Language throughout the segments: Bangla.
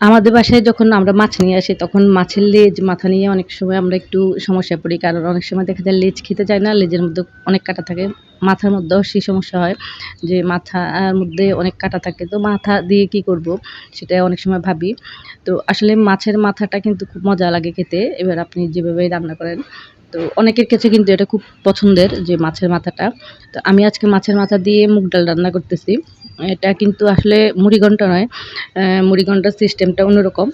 আমাদের বাসায় যখন আমরা মাছ নিয়ে আসি, তখন মাছের লেজ, মাথা নিয়ে অনেক সময় আমরা একটু সমস্যায় পড়ি। কারণ অনেক সময় দেখা যায় লেজ খেতে চায় না, লেজের মধ্যে অনেক কাঁটা থাকে। মাথার মধ্যেও সেই সমস্যা হয় যে মাথার মধ্যে অনেক কাঁটা থাকে। তো মাথা দিয়ে কি করব? সেটা অনেক সময় ভাবি। তো আসলে মাছের মাথাটা কিন্তু খুব মজা লাগে খেতে। এবার আপনি যেভাবেই রান্না করেন। তো অনেকের কাছে কিন্তু এটা খুব পছন্দের যে মাছের মাথাটা। তো আমি আজকে মাছের মাথা দিয়ে মুগ ডাল রান্না করতেছি। এটা কিন্তু আসলে মুড়িঘন্ট নয়। মুড়িঘন্টার সিস্টেমটা অন্যরকম।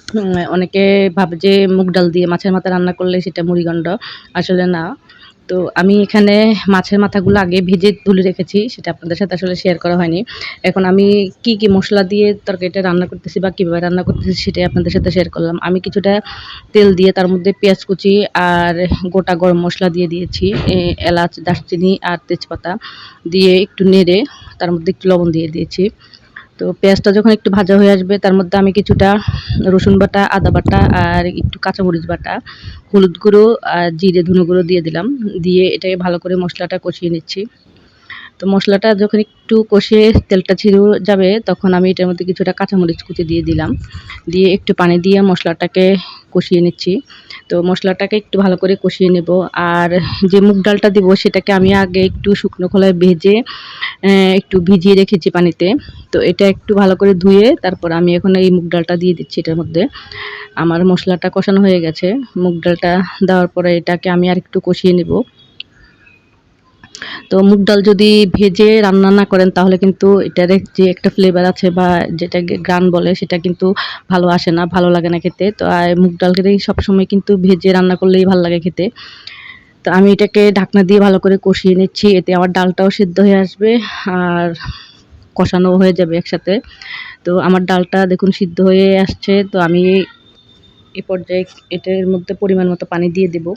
অনেকে ভাবে যে মুগ ডাল দিয়ে মাছের মাথা রান্না করলে সেটা মুড়িঘন্ট। আসলে না। তো আমি এখানে মাছের মাথাগুলো আগে ভেজে তুলে রেখেছি। সেটা আপনাদের সাথে আসলে শেয়ার করা হয়নি। এখন আমি কি মসলা দিয়ে তরকারিটা রান্না করতেছি বা কিভাবে রান্না করতেছি সেটাই আপনাদের সাথে শেয়ার করলাম। আমি কিছুটা তেল দিয়ে তার মধ্যে পেঁয়াজ কুচি আর গোটা গরম মসলা দিয়ে দিয়েছি। এলাচ, দারচিনি আর তেজপাতা দিয়ে একটু নেড়ে তার মধ্যে একটু লবণ দিয়ে দিয়েছি। তো পেঁয়াজটা যখন একটু ভাজা হয়ে আসবে তার মধ্যে আমি কিছুটা রসুন বাটা, আদা বাটা আর একটু কাঁচামরিচ বাটা, হলুদ গুঁড়ো আর জিরে ধনে গুঁড়ো দিয়ে দিলাম। দিয়ে এটাকে ভালো করে মশলাটা কষিয়ে নিচ্ছি। তো মশলাটা যখন একটু কষিয়ে তেলটা ছেড়ে যাবে তখন আমি এটার মধ্যে কিছুটা কাঁচামরিচ কুচি দিয়ে দিলাম। দিয়ে একটু পানি দিয়ে মশলাটাকে কষিয়ে নিচ্ছি। তো মশলাটাকে একটু ভালো করে কষিয়ে নেব। আর যে মুগ ডালটা দিব সেটাকে আমি আগে একটু শুকনো খোলায় ভেজে একটু ভিজিয়ে রেখেছি পানিতে। তো এটা একটু ভালো করে ধুয়ে তারপর আমি এখন এই মুগ ডালটা দিয়ে দিচ্ছি এটার মধ্যে। আমার মশলাটা কষানো হয়ে গেছে। মুগ ডালটা দেওয়ার পরে এটাকে আমি আরেকটু কষিয়ে নেব। তো মুগ ডাল যদি ভেজে রান্না না করেন তাহলে কিন্তু এটার যে একটা ফ্লেভার আছে বা যেটাকে ঘ্রাণ বলে সেটা কিন্তু ভালো আসে না, ভালো লাগে না খেতে। তো মুগ ডাল খেতে সবসময় কিন্তু ভেজে রান্না করলেই ভাল লাগে খেতে। তো আমি এটাকে ঢাকনা দিয়ে ভালো করে কষিয়ে নিচ্ছি। এতে আমার ডালটাও সিদ্ধ হয়ে আসবে আর কষানোও হয়ে যাবে একসাথে। তো আমার ডালটা দেখুন সিদ্ধ হয়ে আসছে। তো আমি এ পর্যায়ে এটার মধ্যে পরিমাণ মতো পানি দিয়ে দেব।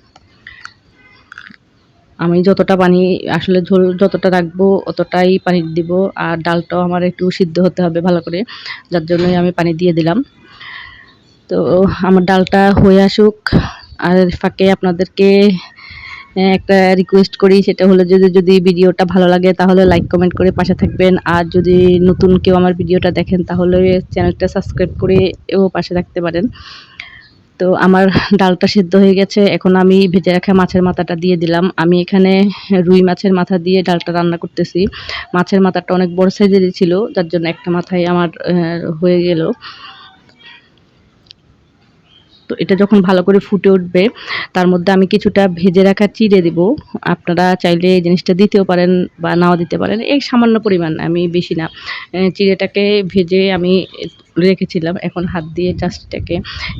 আমি যতটা পানি আসলে ঝোল যতটা রাখবো অতটাই পানি দিব। আর ডালটাও আমার একটু সিদ্ধ হতে হবে ভালো করে। যার জন্যই আমি পানি দিয়ে দিলাম। তো আমার ডালটা হয়ে আসুক। আর ফাঁকে আপনাদেরকে একটা রিকোয়েস্ট করি সেটা হলো যদি ভিডিওটা ভালো লাগে তাহলে লাইক কমেন্ট করে পাশে থাকবেন। আর যদি নতুন কেউ আমার ভিডিওটা দেখেন তাহলে চ্যানেলটা সাবস্ক্রাইব করে পাশে থাকতে পারেন। তো আমার ডালটা সিদ্ধ হয়ে গেছে। এখন আমি ভেজে রাখা মাছের মাথাটা দিয়ে দিলাম। আমি এখানে রুই মাছের মাথা দিয়ে ডালটা রান্না করতেছি। মাছের মাথাটা অনেক বড় সাইজেরই ছিল যার জন্য একটা মাথায় আমার হয়ে গেল। তো এটা যখন ভালো করে ফুটে উঠবে তার মধ্যে আমি কিছুটা ভেজে রাখা চিড়ে দিব। আপনারা চাইলে এই জিনিসটা দিতেও পারেন বা নাও দিতে পারেন। এই সামান্য পরিমাণ, আমি বেশি না। চিড়েটাকে ভেজে আমি রেখেছিলাম। এখন হাত দিয়ে জাস্ট এটাকে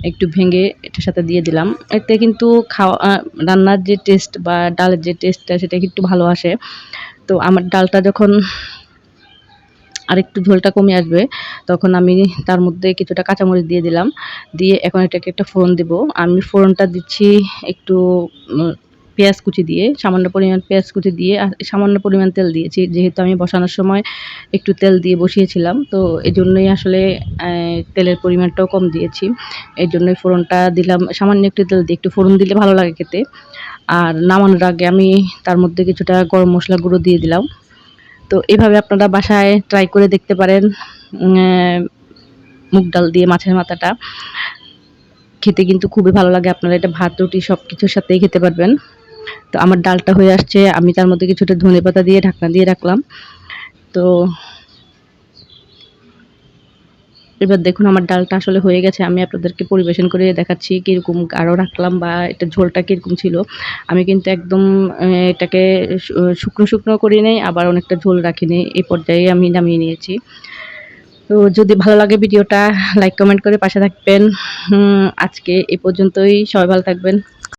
একটু ভেঙে এটার সাথে দিয়ে দিলাম। এতে কিন্তু খাওয়া রান্নার যে টেস্ট বা ডালের যে টেস্টটা সেটা একটু ভালো আসে। তো আমার ডালটা যখন আরেকটু ঝোলটা কমে আসবে তখন আমি তার মধ্যে কিছুটা কাঁচামরিচ দিয়ে দিলাম। দিয়ে এখন এটাকে একটা ফোড়ন দিব। আমি ফোড়নটা দিচ্ছি একটু পেঁয়াজ কুচি দিয়ে, সামান্য পরিমাণ পেঁয়াজ কুচি দিয়ে আর সামান্য পরিমাণ তেল দিয়েছি। যেহেতু আমি বসানোর সময় একটু তেল দিয়ে বসিয়েছিলাম। তো এজন্যই আসলে তেলের পরিমাণটাও কম দিয়েছি। এজন্যই ফোড়নটা দিলাম। সামান্য একটু তেল দিয়ে একটু ফোড়ন দিলে ভালো লাগে খেতে। আর নামানোর আগে আমি তার মধ্যে কিছুটা গরম মসলা গুঁড়ো দিয়ে দিলাম। তো এভাবে আপনারা বাসায় ট্রাই করে দেখতে পারেন। মুগ ডাল দিয়ে মাছের মাথাটা খেতে কিন্তু খুবই ভালো লাগে। আপনারা এটা ভাত, রুটি সবকিছুর সাথেই খেতে পারবেন। তো আমার ডালটা হয়ে আসছে। আমি তার মধ্যে কিছুটা ধনেপাতা দিয়ে ঢাকনা দিয়ে রাখলাম। তো এবার দেখুন আমার ডালটা আসলে হয়ে গেছে। আমি আপনাদেরকে পরিবেশন করে দেখাচ্ছি কিরকম গাঢ় রাখলাম বা এটার ঝোলটা কিরকম ছিল। আমি কিন্তু একদম এটাকে শুকনো করি নাই, আবার অনেকটা ঝোল রাখিনি। এই পর্যায়ে আমি নামিয়ে নিয়েছি। তো যদি ভালো লাগে ভিডিওটা লাইক কমেন্ট করে পাশে থাকবেন। আজকে এ পর্যন্তই। সবাই ভালো থাকবেন।